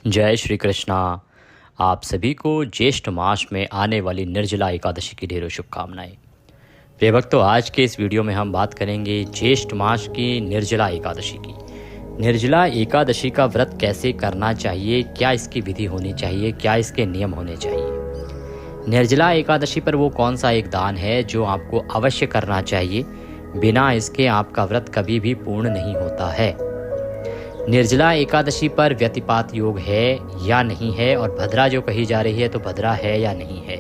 जय श्री कृष्णा। आप सभी को ज्येष्ठ मास में आने वाली निर्जला एकादशी की ढेरों शुभकामनाएं। प्रिय भक्तों, आज के इस वीडियो में हम बात करेंगे ज्येष्ठ मास की निर्जला एकादशी की। निर्जला एकादशी का व्रत कैसे करना चाहिए, क्या इसकी विधि होनी चाहिए, क्या इसके नियम होने चाहिए। निर्जला एकादशी पर वो कौन सा एक दान है जो आपको अवश्य करना चाहिए, बिना इसके आपका व्रत कभी भी पूर्ण नहीं होता है। निर्जला एकादशी पर व्यतिपात योग है या नहीं है, और भद्रा जो कही जा रही है तो भद्रा है या नहीं है।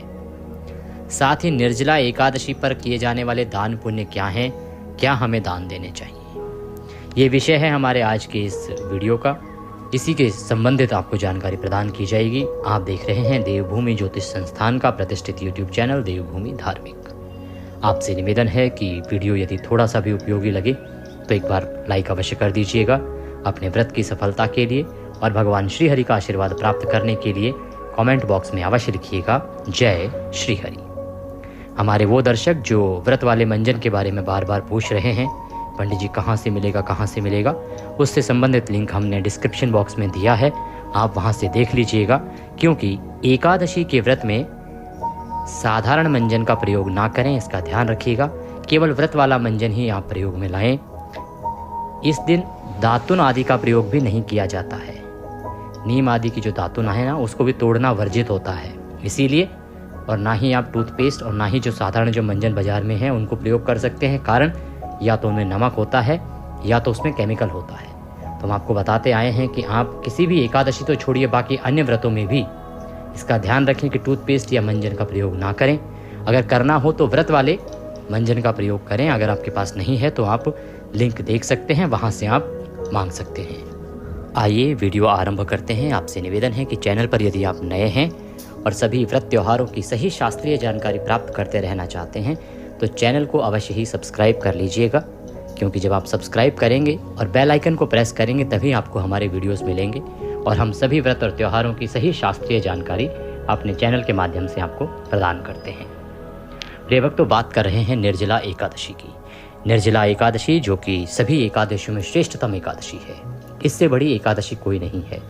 साथ ही निर्जला एकादशी पर किए जाने वाले दान पुण्य क्या हैं, क्या हमें दान देने चाहिए, ये विषय है हमारे आज के इस वीडियो का। इसी के संबंधित आपको जानकारी प्रदान की जाएगी। आप देख रहे हैं देवभूमि ज्योतिष संस्थान का प्रतिष्ठित यूट्यूब चैनल देवभूमि धार्मिक। आपसे निवेदन है कि वीडियो यदि थोड़ा सा भी उपयोगी लगे तो एक बार लाइक अवश्य कर दीजिएगा। अपने व्रत की सफलता के लिए और भगवान श्री हरि का आशीर्वाद प्राप्त करने के लिए कमेंट बॉक्स में अवश्य लिखिएगा जय श्री हरि। हमारे वो दर्शक जो व्रत वाले मंजन के बारे में बार बार पूछ रहे हैं, पंडित जी कहाँ से मिलेगा, उससे संबंधित लिंक हमने डिस्क्रिप्शन बॉक्स में दिया है, आप वहाँ से देख लीजिएगा। क्योंकि एकादशी के व्रत में साधारण मंजन का प्रयोग ना करें, इसका ध्यान रखिएगा। केवल व्रत वाला मंजन ही आप प्रयोग में लाएं। इस दिन दातुन आदि का प्रयोग भी नहीं किया जाता है। नीम आदि की जो दातुन है ना, उसको भी तोड़ना वर्जित होता है, इसीलिए। और ना ही आप टूथपेस्ट और ना ही जो साधारण जो मंजन बाजार में है उनको प्रयोग कर सकते हैं। कारण या तो उनमें नमक होता है या तो उसमें केमिकल होता है। तो हम आपको बताते आए हैं कि आप किसी भी एकादशी तो छोड़िए, बाकी अन्य व्रतों में भी इसका ध्यान रखें कि टूथपेस्ट या मंजन का प्रयोग ना करें। अगर करना हो तो व्रत वाले मंजन का प्रयोग करें। अगर आपके पास नहीं है तो आप लिंक देख सकते हैं, वहाँ से आप मांग सकते हैं। आइए वीडियो आरंभ करते हैं। आपसे निवेदन है कि चैनल पर यदि आप नए हैं और सभी व्रत त्योहारों की सही शास्त्रीय जानकारी प्राप्त करते रहना चाहते हैं तो चैनल को अवश्य ही सब्सक्राइब कर लीजिएगा। क्योंकि जब आप सब्सक्राइब करेंगे और बेल आइकन को प्रेस करेंगे तभी आपको हमारे वीडियोस मिलेंगे और हम सभी व्रत और त्योहारों की सही शास्त्रीय जानकारी अपने चैनल के माध्यम से आपको प्रदान करते हैं। प्रिय भक्तों, बात कर रहे हैं निर्जला एकादशी की। निर्जला एकादशी जो कि सभी एकादशियों में श्रेष्ठतम एकादशी है, इससे बड़ी एकादशी कोई नहीं है।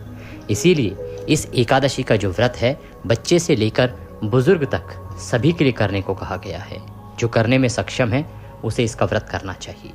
इसीलिए इस एकादशी का जो व्रत है बच्चे से लेकर बुजुर्ग तक सभी के लिए करने को कहा गया है। जो करने में सक्षम है उसे इसका व्रत करना चाहिए।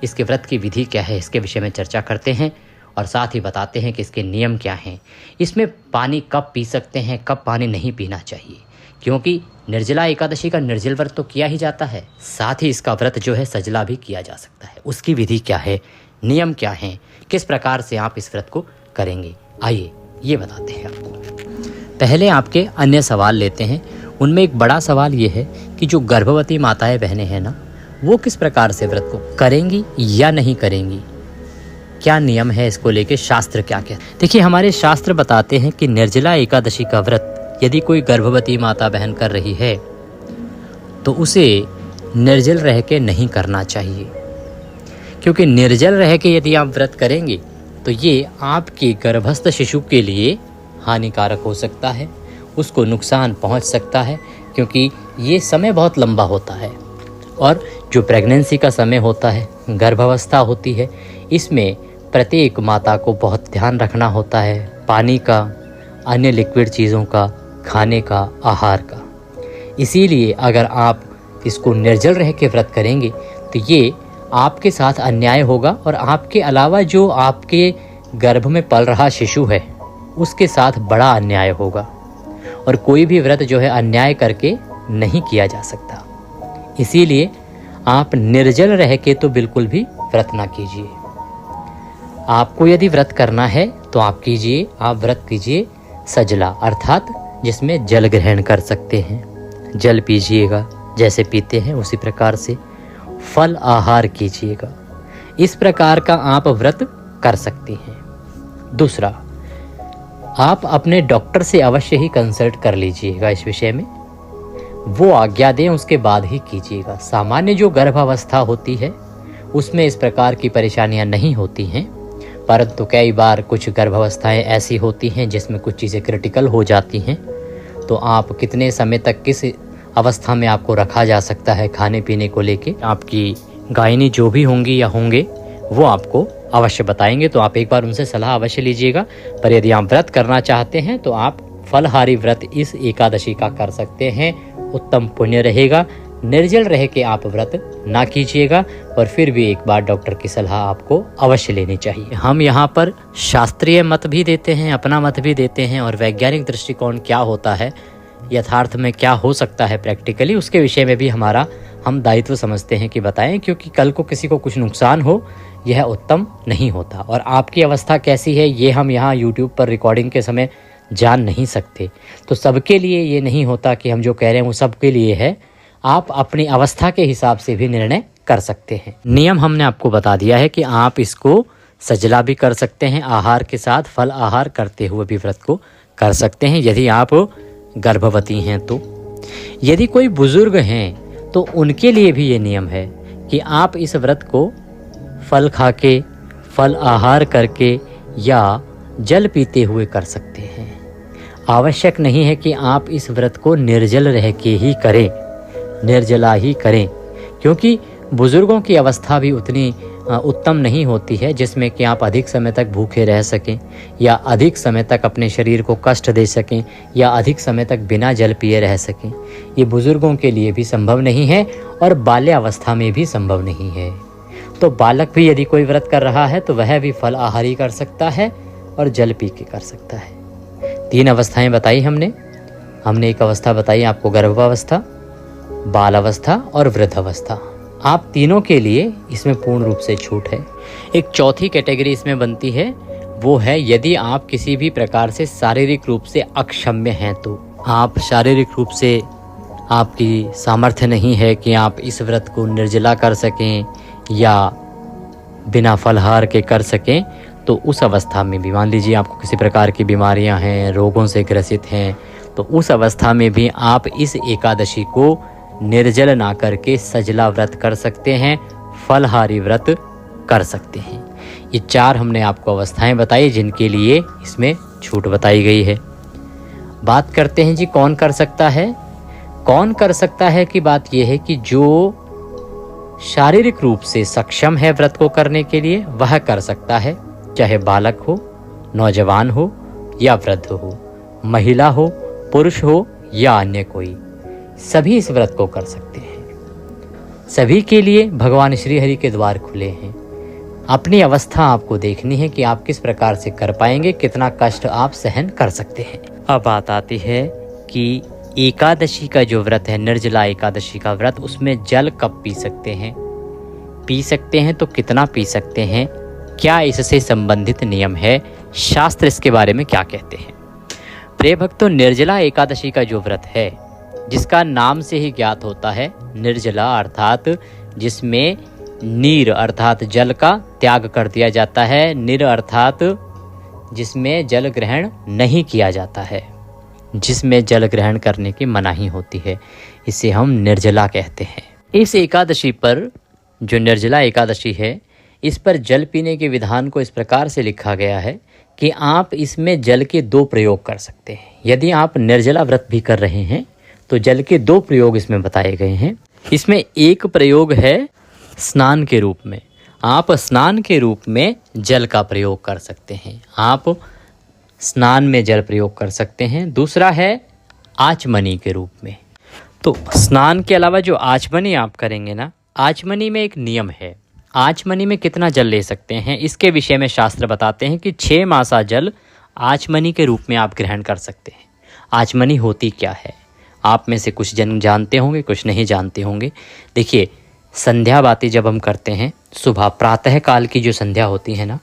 इसके व्रत की विधि क्या है, इसके विषय में चर्चा करते हैं और साथ ही बताते हैं कि इसके नियम क्या हैं। इसमें पानी कब पी सकते हैं, कब पानी नहीं पीना चाहिए, क्योंकि निर्जला एकादशी का निर्जल व्रत तो किया ही जाता है, साथ ही इसका व्रत जो है सजला भी किया जा सकता है। उसकी विधि क्या है, नियम क्या है, किस प्रकार से आप इस व्रत को करेंगे, आइए ये बताते हैं आपको। पहले आपके अन्य सवाल लेते हैं। उनमें एक बड़ा सवाल ये है कि जो गर्भवती माताएं बहनें हैं ना, वो किस प्रकार से व्रत को करेंगी या नहीं करेंगी, क्या नियम है इसको लेके, शास्त्र क्या कहते हैं। देखिए, हमारे शास्त्र बताते हैं कि निर्जला एकादशी का व्रत यदि कोई गर्भवती माता बहन कर रही है तो उसे निर्जल रह के नहीं करना चाहिए। क्योंकि निर्जल रह के यदि आप व्रत करेंगे तो ये आपके गर्भस्थ शिशु के लिए हानिकारक हो सकता है, उसको नुकसान पहुंच सकता है। क्योंकि ये समय बहुत लंबा होता है और जो प्रेगनेंसी का समय होता है, गर्भावस्था होती है, इसमें प्रत्येक माता को बहुत ध्यान रखना होता है, पानी का, अन्य लिक्विड चीज़ों का, खाने का, आहार का। इसीलिए अगर आप इसको निर्जल रह के व्रत करेंगे तो ये आपके साथ अन्याय होगा और आपके अलावा जो आपके गर्भ में पल रहा शिशु है उसके साथ बड़ा अन्याय होगा। और कोई भी व्रत जो है अन्याय करके नहीं किया जा सकता। इसीलिए आप निर्जल रह के तो बिल्कुल भी व्रत ना कीजिए। आपको यदि व्रत करना है तो आप कीजिए, आप व्रत कीजिए सजला, अर्थात जिसमें जल ग्रहण कर सकते हैं। जल पीजिएगा, जैसे पीते हैं उसी प्रकार से। फल आहार कीजिएगा। इस प्रकार का आप व्रत कर सकते हैं। दूसरा, आप अपने डॉक्टर से अवश्य ही कंसल्ट कर लीजिएगा इस विषय में, वो आज्ञा दें उसके बाद ही कीजिएगा। सामान्य जो गर्भावस्था होती है उसमें इस प्रकार की परेशानियां नहीं होती हैं, परंतु कई बार कुछ गर्भावस्थाएं ऐसी होती हैं जिसमें कुछ चीज़ें क्रिटिकल हो जाती हैं। तो आप कितने समय तक किस अवस्था में आपको रखा जा सकता है खाने पीने को लेके, आपकी गायनी जो भी होंगी या होंगे वो आपको अवश्य बताएंगे, तो आप एक बार उनसे सलाह अवश्य लीजिएगा। पर यदि आप व्रत करना चाहते हैं तो आप फलहारी व्रत इस एकादशी का कर सकते हैं, उत्तम पुण्य रहेगा। निर्जल रह के आप व्रत ना कीजिएगा, पर फिर भी एक बार डॉक्टर की सलाह आपको अवश्य लेनी चाहिए। हम यहाँ पर शास्त्रीय मत भी देते हैं, अपना मत भी देते हैं, और वैज्ञानिक दृष्टिकोण क्या होता है, यथार्थ में क्या हो सकता है प्रैक्टिकली, उसके विषय में भी हम दायित्व समझते हैं कि बताएं, क्योंकि कल को किसी को कुछ नुकसान हो यह उत्तम नहीं होता। और आपकी अवस्था कैसी है ये हम यहाँ यूट्यूब पर रिकॉर्डिंग के समय जान नहीं सकते, तो सबके लिए ये नहीं होता कि हम जो कह रहे हैं वो सबके लिए है। आप अपनी अवस्था के हिसाब से भी निर्णय कर सकते हैं। नियम हमने आपको बता दिया है कि आप इसको सजला भी कर सकते हैं, आहार के साथ फल आहार करते हुए भी व्रत को कर सकते हैं यदि आप गर्भवती हैं तो। यदि कोई बुजुर्ग हैं तो उनके लिए भी ये नियम है कि आप इस व्रत को फल खा के, फल आहार करके या जल पीते हुए कर सकते हैं। आवश्यक नहीं है कि आप इस व्रत को निर्जल रह के ही करें, निर्जला ही करें, क्योंकि बुजुर्गों की अवस्था भी उतनी उत्तम नहीं होती है जिसमें कि आप अधिक समय तक भूखे रह सकें, या अधिक समय तक अपने शरीर को कष्ट दे सकें, या अधिक समय तक बिना जल पिए रह सकें। ये बुजुर्गों के लिए भी संभव नहीं है और बाल्यावस्था में भी संभव नहीं है। तो बालक भी यदि कोई व्रत कर रहा है तो वह भी फल आहारी कर सकता है और जल पी के कर सकता है। 3 अवस्थाएं बताई हमने एक अवस्था बताई आपको गर्भावस्था, बाल अवस्था और वृद्ध अवस्था। आप तीनों के लिए इसमें पूर्ण रूप से छूट है। एक चौथी कैटेगरी इसमें बनती है, वो है यदि आप किसी भी प्रकार से शारीरिक रूप से अक्षम्य हैं, तो आप शारीरिक रूप से आपकी सामर्थ्य नहीं है कि आप इस व्रत को निर्जला कर सकें या बिना फलहार के कर सकें, तो उस अवस्था में भी मान लीजिए आपको किसी प्रकार की बीमारियां हैं, रोगों से ग्रसित हैं, तो उस अवस्था में भी आप इस एकादशी को निर्जल ना करके सजला व्रत कर सकते हैं, फलहारी व्रत कर सकते हैं। ये 4 हमने आपको अवस्थाएं बताई जिनके लिए इसमें छूट बताई गई है। बात करते हैं जी कौन कर सकता है। कौन कर सकता है की बात यह है कि जो शारीरिक रूप से सक्षम है व्रत को करने के लिए वह कर सकता है, चाहे बालक हो, नौजवान हो या वृद्ध हो, महिला हो, पुरुष हो या अन्य कोई, सभी इस व्रत को कर सकते हैं। सभी के लिए भगवान श्री हरि के द्वार खुले हैं। अपनी अवस्था आपको देखनी है कि आप किस प्रकार से कर पाएंगे, कितना कष्ट आप सहन कर सकते हैं। अब बात आती है कि एकादशी का जो व्रत है, निर्जला एकादशी का व्रत, उसमें जल कब पी सकते हैं, पी सकते हैं तो कितना पी सकते हैं, क्या इससे संबंधित नियम है, शास्त्र इसके बारे में क्या कहते हैं। प्रिय भक्तों, निर्जला एकादशी का जो व्रत है, जिसका नाम से ही ज्ञात होता है निर्जला, अर्थात जिसमें नीर अर्थात जल का त्याग कर दिया जाता है, निर अर्थात जिसमें जल ग्रहण नहीं किया जाता है, जिसमें जल ग्रहण करने की मनाही होती है, इसे हम निर्जला कहते हैं। इस एकादशी पर, जो निर्जला एकादशी है, इस पर जल पीने के विधान को इस प्रकार से लिखा गया है कि आप इसमें जल के 2 प्रयोग कर सकते हैं। यदि आप निर्जला व्रत भी कर रहे हैं तो जल के 2 प्रयोग इसमें बताए गए हैं। इसमें एक प्रयोग है स्नान के रूप में, आप स्नान के रूप में जल का प्रयोग कर सकते हैं, आप स्नान में जल प्रयोग कर सकते हैं। दूसरा है आचमनी के रूप में। तो स्नान के अलावा जो आचमनी आप करेंगे ना, आचमनी में एक नियम है, आचमनी में कितना जल ले सकते हैं इसके विषय में शास्त्र बताते हैं कि 6 मासा जल आचमनी के रूप में आप ग्रहण कर सकते हैं। आचमनी होती क्या है, आप में से कुछ जन जानते होंगे, कुछ नहीं जानते होंगे। देखिए, संध्या बाती जब हम करते हैं, सुबह प्रातः काल की जो संध्या होती है ना,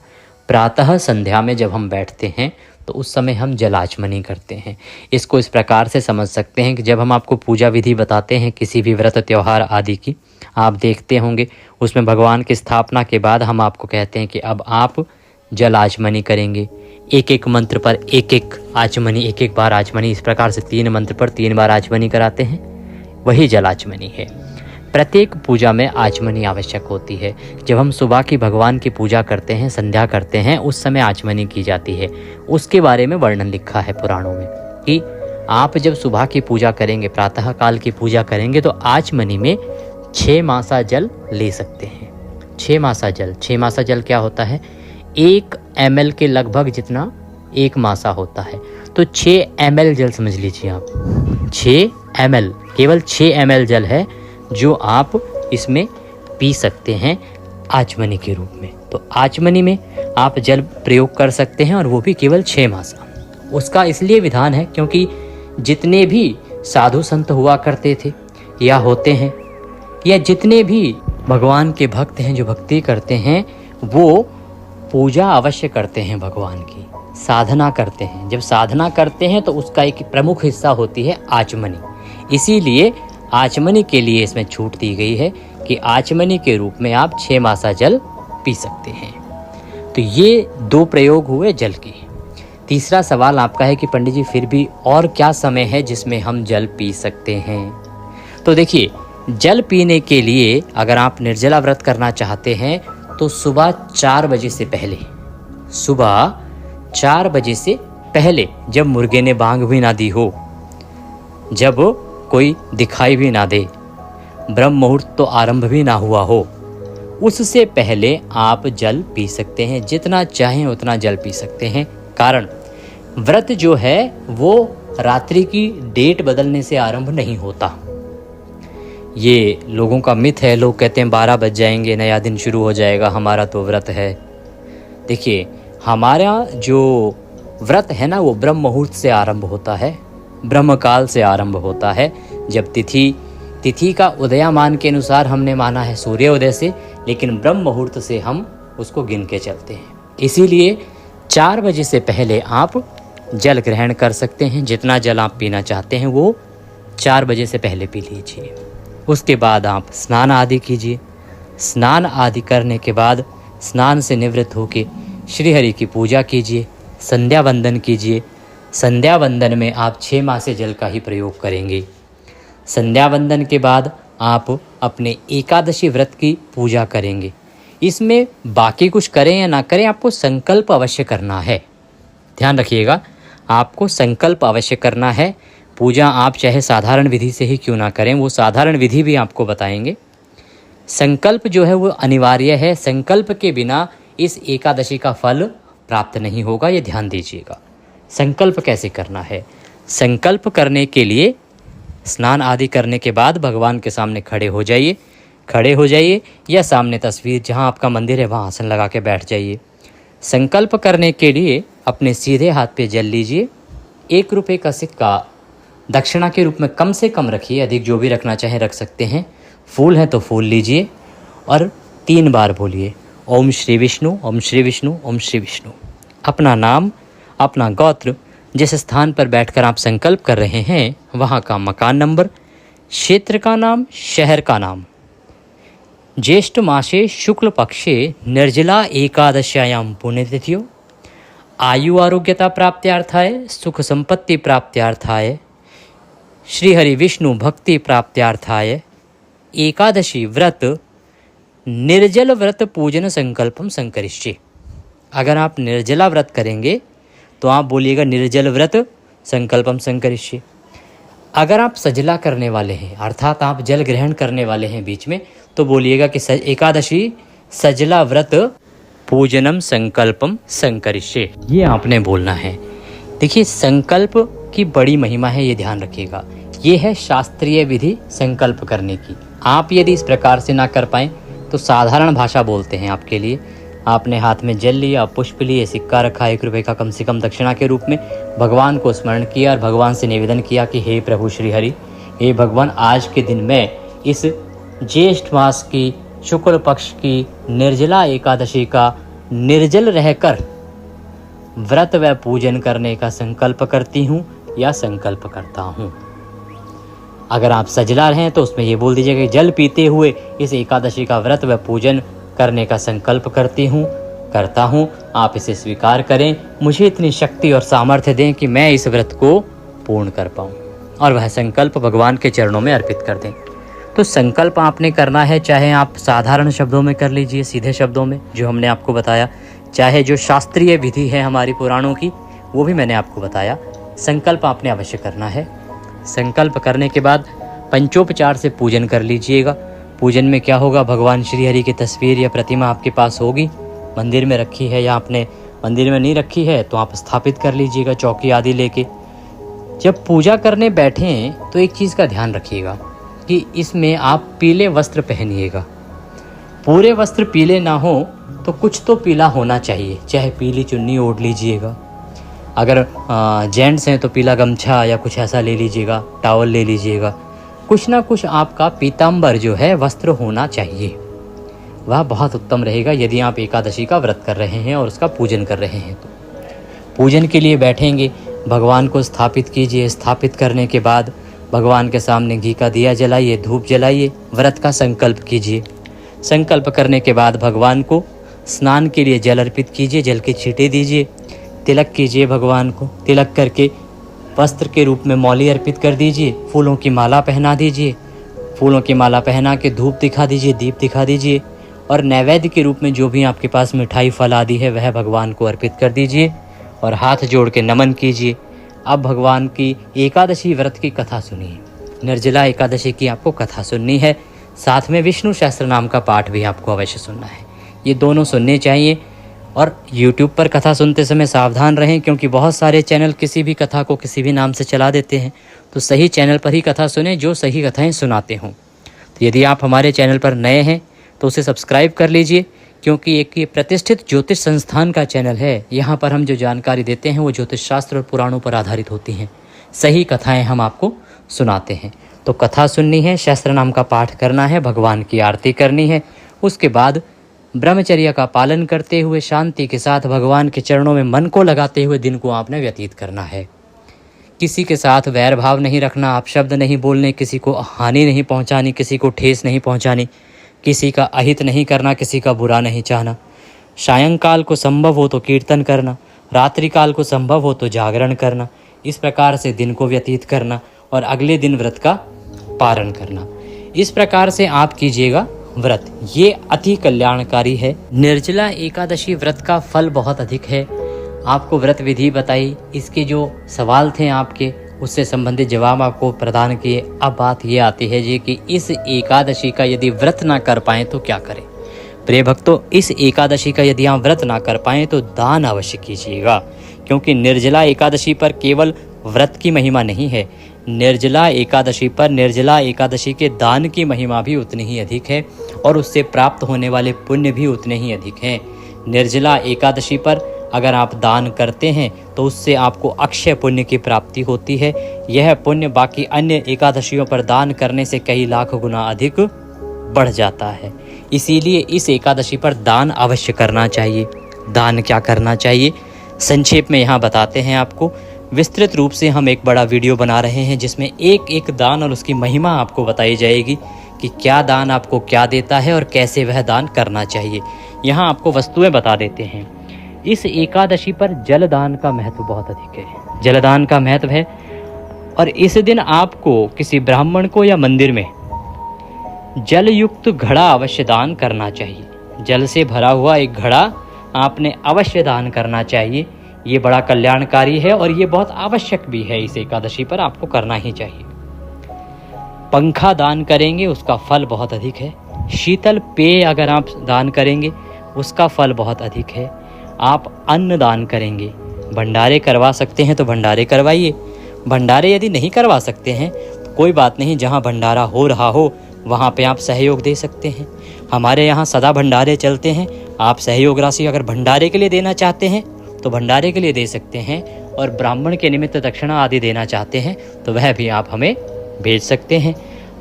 प्रातः संध्या में जब हम बैठते हैं तो उस समय हम जलाचमनी करते हैं। इसको इस प्रकार से समझ सकते हैं कि जब हम आपको पूजा विधि बताते हैं किसी भी व्रत त्यौहार आदि की, आप देखते होंगे उसमें भगवान की स्थापना के बाद हम आपको कहते हैं कि अब आप जल आचमनी करेंगे। एक एक मंत्र पर एक एक आचमनी, एक एक बार आचमनी, इस प्रकार से 3 मंत्र पर 3 बार आचमनी कराते हैं, वही जल आचमनी है। प्रत्येक पूजा में आचमनी आवश्यक होती है। जब हम सुबह की भगवान की पूजा करते हैं, संध्या करते हैं, उस समय आचमनी की जाती है। उसके बारे में वर्णन लिखा है पुराणों में कि आप जब सुबह की पूजा करेंगे, प्रातः काल की पूजा करेंगे, तो आचमनी में 6 मासा जल ले सकते हैं। 6 मासा जल, 6 मासा जल क्या होता है 1 ml के लगभग जितना एक मासा होता है। तो 6 ml जल समझ लीजिए आप, 6 ml, केवल 6 ml जल है जो आप इसमें पी सकते हैं आचमनी के रूप में। तो आचमनी में आप जल प्रयोग कर सकते हैं और वो भी केवल 6 मासा। उसका इसलिए विधान है क्योंकि जितने भी साधु संत हुआ करते थे या होते हैं, या जितने भी भगवान के भक्त हैं जो भक्ति करते हैं, वो पूजा अवश्य करते हैं, भगवान की साधना करते हैं। जब साधना करते हैं तो उसका एक प्रमुख हिस्सा होती है आचमनी। इसीलिए आचमनी के लिए इसमें छूट दी गई है कि आचमनी के रूप में आप 6 मासा जल पी सकते हैं। तो ये 2 प्रयोग हुए जल के। तीसरा सवाल आपका है कि पंडित जी फिर भी और क्या समय है जिसमें हम जल पी सकते हैं? तो देखिए, जल पीने के लिए अगर आप निर्जला व्रत करना चाहते हैं तो सुबह 4 बजे से पहले, सुबह 4 बजे से पहले, जब मुर्गे ने बांग भी ना दी हो, जब कोई दिखाई भी ना दे, ब्रह्म मुहूर्त तो आरंभ भी ना हुआ हो, उससे पहले आप जल पी सकते हैं। जितना चाहें उतना जल पी सकते हैं। कारण व्रत जो है वो रात्रि की डेट बदलने से आरंभ नहीं होता। ये लोगों का मिथ है। लोग कहते हैं 12 बज जाएंगे, नया दिन शुरू हो जाएगा, हमारा तो व्रत है। देखिए, हमारा जो व्रत है ना, वो ब्रह्म मुहूर्त से आरंभ होता है, ब्रह्म काल से आरंभ होता है। जब तिथि का उदयमान के अनुसार हमने माना है सूर्योदय से, लेकिन ब्रह्म मुहूर्त से हम उसको गिन के चलते हैं। इसीलिए 4 बजे से पहले आप जल ग्रहण कर सकते हैं। जितना जल आप पीना चाहते हैं वो 4 बजे से पहले पी लीजिए। उसके बाद आप स्नान आदि कीजिए। स्नान आदि करने के बाद स्नान से निवृत्त होकर श्रीहरि की पूजा कीजिए, संध्या वंदन कीजिए। संध्या वंदन में आप 6 मासे जल का ही प्रयोग करेंगे। संध्या वंदन के बाद आप अपने एकादशी व्रत की पूजा करेंगे। इसमें बाकी कुछ करें या ना करें, आपको संकल्प अवश्य करना है। ध्यान रखिएगा, आपको संकल्प अवश्य करना है। पूजा आप चाहे साधारण विधि से ही क्यों ना करें, वो साधारण विधि भी आपको बताएंगे। संकल्प जो है वो अनिवार्य है। संकल्प के बिना इस एकादशी का फल प्राप्त नहीं होगा, ये ध्यान दीजिएगा। संकल्प कैसे करना है? संकल्प करने के लिए स्नान आदि करने के बाद भगवान के सामने खड़े हो जाइए या सामने तस्वीर जहाँ आपका मंदिर है वहाँ आसन लगा के बैठ जाइए। संकल्प करने के लिए अपने सीधे हाथ पे जल लीजिए। 1 रुपये का सिक्का दक्षिणा के रूप में कम से कम रखिए, अधिक जो भी रखना चाहे रख सकते हैं। फूल है तो फूल लीजिए और 3 बार बोलिए ओम श्री विष्णु, ओम श्री विष्णु, ओम श्री विष्णु। अपना नाम, अपना गोत्र, जिस स्थान पर बैठकर आप संकल्प कर रहे हैं वहाँ का मकान नंबर, क्षेत्र का नाम, शहर का नाम। ज्येष्ठ मासे शुक्ल पक्षे निर्जला एकादश्यायां पुण्यतिथियों आयु आरोग्यता प्राप्त्यार्थाय, सुख संपत्ति प्राप्त्यार्थाय, श्रीहरि विष्णु भक्ति प्राप्त्यार्थाय एकादशी व्रत निर्जल व्रत पूजन संकल्पम संकरिष्ये। अगर आप निर्जला व्रत करेंगे तो आप बोलिएगा निर्जल व्रत संकल्पम संकरिष्ये। अगर आप सजला करने वाले हैं, अर्थात आप जल ग्रहण करने वाले हैं बीच में, तो बोलिएगा कि एकादशी सजला व्रत पूजनम संकल्पम संकरिष्ये। ये आपने बोलना है। देखिए, संकल्प की बड़ी महिमा है, ये ध्यान रखिएगा। ये है शास्त्रीय विधि संकल्प करने की। आप यदि इस प्रकार से ना कर पाएँ तो साधारण भाषा बोलते हैं आपके लिए। आपने हाथ में जल लिया, पुष्प लिए, सिक्का रखा 1 रुपये का कम से कम दक्षिणा के रूप में, भगवान को स्मरण किया और भगवान से निवेदन किया कि हे प्रभु श्री हरि, हे भगवान, आज के दिन मैं इस ज्येष्ठ मास की शुक्ल पक्ष की निर्जला एकादशी का निर्जल रहकर व्रत व पूजन करने का संकल्प करती हूँ या संकल्प करता हूँ। अगर आप सजला रहें तो उसमें ये बोल दीजिएगा कि जल पीते हुए इस एकादशी का व्रत व पूजन करने का संकल्प करता हूँ। आप इसे स्वीकार करें, मुझे इतनी शक्ति और सामर्थ्य दें कि मैं इस व्रत को पूर्ण कर पाऊँ, और वह संकल्प भगवान के चरणों में अर्पित कर दें। तो संकल्प आपने करना है, चाहे आप साधारण शब्दों में कर लीजिए, सीधे शब्दों में जो हमने आपको बताया, चाहे जो शास्त्रीय विधि है हमारी पुराणों की वो भी मैंने आपको बताया। संकल्प आपने अवश्य करना है। संकल्प करने के बाद पंचोपचार से पूजन कर लीजिएगा। पूजन में क्या होगा, भगवान श्री हरि की तस्वीर या प्रतिमा आपके पास होगी, मंदिर में रखी है या आपने मंदिर में नहीं रखी है तो आप स्थापित कर लीजिएगा चौकी आदि लेके। जब पूजा करने बैठें तो एक चीज़ का ध्यान रखिएगा कि इसमें आप पीले वस्त्र पहनिएगा। पूरे वस्त्र पीले ना हो तो कुछ तो पीला होना चाहिए, चाहे पीली चुन्नी ओढ़ लीजिएगा, अगर जेंट्स हैं तो पीला गमछा या कुछ ऐसा ले लीजिएगा, टॉवल ले लीजिएगा। कुछ ना कुछ आपका पीताम्बर जो है वस्त्र होना चाहिए, वह बहुत उत्तम रहेगा यदि आप एकादशी का व्रत कर रहे हैं और उसका पूजन कर रहे हैं। तो पूजन के लिए बैठेंगे, भगवान को स्थापित कीजिए। स्थापित करने के बाद भगवान के सामने घी का दिया जलाइए, धूप जलाइए, व्रत का संकल्प कीजिए। संकल्प करने के बाद भगवान को स्नान के लिए जल अर्पित कीजिए, जल के छींटे दीजिए, तिलक कीजिए भगवान को। तिलक करके वस्त्र के रूप में मौली अर्पित कर दीजिए, फूलों की माला पहना दीजिए। फूलों की माला पहना के धूप दिखा दीजिए, दीप दिखा दीजिए और नैवेद्य के रूप में जो भी आपके पास मिठाई फल आदि है वह भगवान को अर्पित कर दीजिए और हाथ जोड़ के नमन कीजिए। अब भगवान की एकादशी व्रत की कथा सुनिए। निर्जला एकादशी की आपको कथा सुननी है, साथ में विष्णु सहस्त्र नाम का पाठ भी आपको अवश्य सुनना है। ये दोनों सुनने चाहिए। और YouTube पर कथा सुनते समय सावधान रहें, क्योंकि बहुत सारे चैनल किसी भी कथा को किसी भी नाम से चला देते हैं। तो सही चैनल पर ही कथा सुनें जो सही कथाएं सुनाते हों। तो यदि आप हमारे चैनल पर नए हैं तो उसे सब्सक्राइब कर लीजिए, क्योंकि एक ये प्रतिष्ठित ज्योतिष संस्थान का चैनल है। यहाँ पर हम जो जानकारी देते हैं वो ज्योतिष शास्त्र और पुराणों पर आधारित होती हैं। सही कथाएँ हम आपको सुनाते हैं। तो कथा सुननी है, सहस्त्र नाम का पाठ करना है, भगवान की आरती करनी है। उसके बाद ब्रह्मचर्य का पालन करते हुए शांति के साथ भगवान के चरणों में मन को लगाते हुए दिन को आपने व्यतीत करना है। किसी के साथ वैर भाव नहीं रखना, आप शब्द नहीं बोलने, किसी को हानि नहीं पहुंचानी, किसी को ठेस नहीं पहुंचानी, किसी का अहित नहीं करना, किसी का बुरा नहीं चाहना। सायंकाल को संभव हो तो कीर्तन करना, रात्रि काल को संभव हो तो जागरण करना। इस प्रकार से दिन को व्यतीत करना और अगले दिन व्रत का पारण करना। इस प्रकार से आप कीजिएगा व्रत, ये अति कल्याणकारी है। निर्जला एकादशी व्रत का फल बहुत अधिक है। आपको व्रत विधि बताई, इसके जो सवाल थे आपके उससे संबंधित जवाब आपको प्रदान किए। अब बात ये आती है जी कि इस एकादशी का यदि व्रत ना कर पाएँ तो क्या करें। प्रिय भक्तों, इस एकादशी का यदि आप व्रत ना कर पाएँ तो दान अवश्य कीजिएगा, क्योंकि निर्जला एकादशी पर केवल व्रत की महिमा नहीं है, निर्जला एकादशी पर निर्जला एकादशी के दान की महिमा भी उतनी ही अधिक है और उससे प्राप्त होने वाले पुण्य भी उतने ही अधिक हैं। निर्जला एकादशी पर अगर आप दान करते हैं तो उससे आपको अक्षय पुण्य की प्राप्ति होती है। यह पुण्य बाकी अन्य एकादशियों पर दान करने से कई लाख गुना अधिक बढ़ जाता है। इसीलिए इस एकादशी पर दान अवश्य करना चाहिए। दान क्या करना चाहिए, संक्षेप में यहाँ बताते हैं आपको। विस्तृत रूप से हम एक बड़ा वीडियो बना रहे हैं जिसमें एक एक दान और उसकी महिमा आपको बताई जाएगी कि क्या दान आपको क्या देता है और कैसे वह दान करना चाहिए। यहाँ आपको वस्तुएं बता देते हैं। इस एकादशी पर जलदान का महत्व बहुत अधिक है। जलदान का महत्व है और इस दिन आपको किसी ब्राह्मण को या मंदिर में जल युक्त घड़ा अवश्य दान करना चाहिए। जल से भरा हुआ एक घड़ा आपने अवश्य दान करना चाहिए। ये बड़ा कल्याणकारी है और ये बहुत आवश्यक भी है। इस एकादशी पर आपको करना ही चाहिए। पंखा दान करेंगे उसका फल बहुत अधिक है। शीतल पेय अगर आप दान करेंगे उसका फल बहुत अधिक है। आप अन्न दान करेंगे, भंडारे करवा सकते हैं तो भंडारे करवाइए। भंडारे यदि नहीं करवा सकते हैं तो कोई बात नहीं, जहां भंडारा हो रहा हो वहां पे आप सहयोग दे सकते हैं। हमारे यहाँ सदा भंडारे चलते हैं। आप सहयोग राशि अगर भंडारे के लिए देना चाहते हैं तो भंडारे के लिए दे सकते हैं, और ब्राह्मण के निमित्त दक्षिणा आदि देना चाहते हैं तो वह भी आप हमें भेज सकते हैं।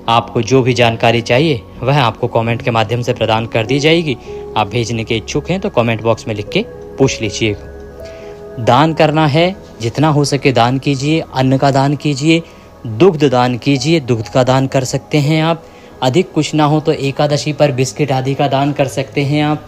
आपको जो भी जानकारी चाहिए वह आपको कमेंट के माध्यम से प्रदान कर दी जाएगी। आप भेजने के इच्छुक हैं तो कमेंट बॉक्स में लिख के पूछ लीजिएगा। दान करना है, जितना हो सके दान कीजिए। अन्न का दान कीजिए, दुग्ध दान कीजिए, दुग्ध का दान कर सकते हैं आप। अधिक कुछ ना हो तो एकादशी पर बिस्किट आदि का दान कर सकते हैं आप।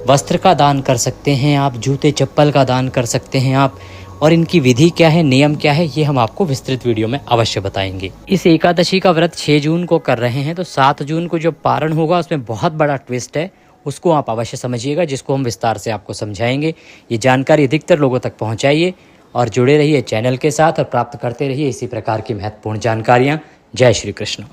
वस्त्र का दान कर सकते हैं आप। जूते चप्पल का दान कर सकते हैं आप। और इनकी विधि क्या है, नियम क्या है, ये हम आपको विस्तृत वीडियो में अवश्य बताएंगे। इस एकादशी का व्रत 6 जून को कर रहे हैं तो 7 जून को जो पारण होगा उसमें बहुत बड़ा ट्विस्ट है, उसको आप अवश्य समझिएगा, जिसको हम विस्तार से आपको समझाएंगे। ये जानकारी अधिकतर लोगों तक पहुँचाइए और जुड़े रहिए चैनल के साथ और प्राप्त करते रहिए इसी प्रकार की महत्वपूर्ण जानकारियाँ। जय श्री कृष्ण।